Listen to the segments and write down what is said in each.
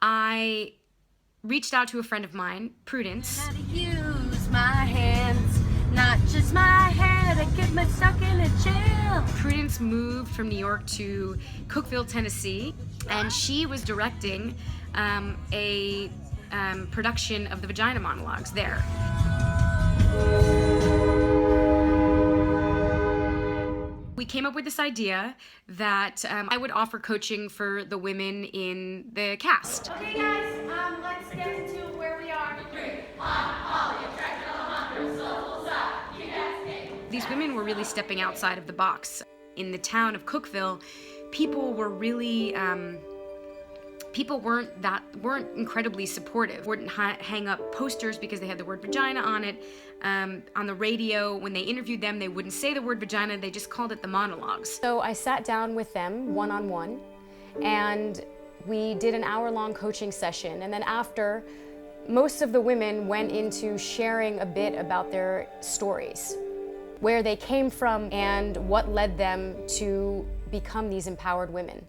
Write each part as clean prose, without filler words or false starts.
I reached out to a friend of mine, Prudence. How to use my hands, not just my head, I get my stuck in a jail. Prudence moved from New York to Cookeville, Tennessee, and she was directing a production of the Vagina Monologues there. We came up with this idea that I would offer coaching for the women in the cast. Okay guys, let's get into where we are. These women were really stepping outside of the box. In the town of Cookeville, people were really, people weren't incredibly supportive. Wouldn't hang up posters because they had the word vagina on it. On the radio, when they interviewed them, they wouldn't say the word vagina, they just called it the monologues. So I sat down with them one-on-one, and we did an hour-long coaching session. And then after, most of the women went into sharing a bit about their stories, where they came from and what led them to become these empowered women.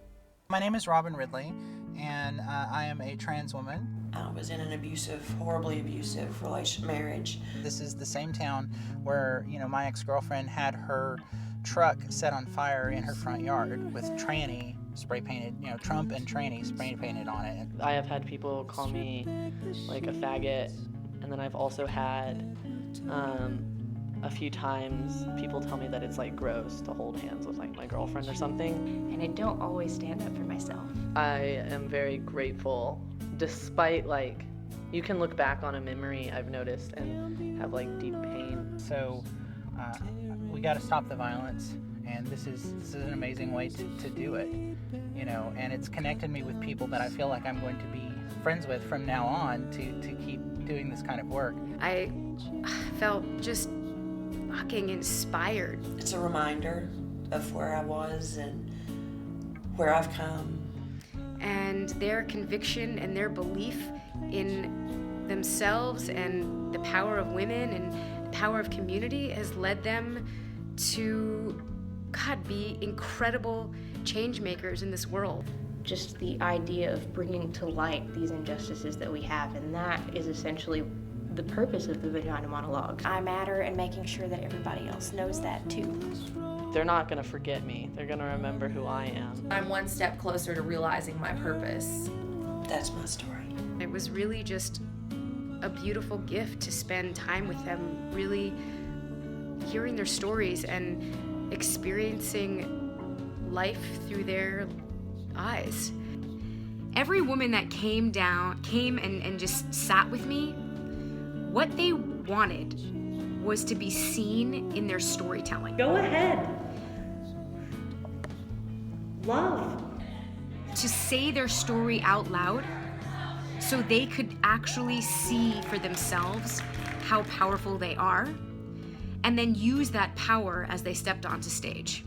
My name is Robin Ridley, and I am a trans woman. I was in an horribly abusive marriage. This is the same town where, my ex-girlfriend had her truck set on fire in her front yard with tranny spray painted, Trump and tranny spray painted on it. I have had people call me like a faggot, and then I've also had a few times people tell me that it's like gross to hold hands with like my girlfriend or something. And I don't always stand up for myself. I am very grateful, despite you can look back on a memory I've noticed and have deep pain. So we got to stop the violence, and this is an amazing way to do it, and it's connected me with people that I feel like I'm going to be friends with from now on to keep doing this kind of work. I felt just fucking inspired. It's a reminder of where I was and where I've come. And their conviction and their belief in themselves and the power of women and the power of community has led them to, be incredible change makers in this world. Just the idea of bringing to light these injustices that we have, and that is essentially the purpose of the Vagina Monologues. I matter, and making sure that everybody else knows that too. They're not gonna forget me. They're gonna remember who I am. I'm one step closer to realizing my purpose. That's my story. It was really just a beautiful gift to spend time with them, really hearing their stories and experiencing life through their eyes. Every woman that came and just sat with me, what they wanted was to be seen in their storytelling. Go ahead. Love. To say their story out loud so they could actually see for themselves how powerful they are, and then use that power as they stepped onto stage.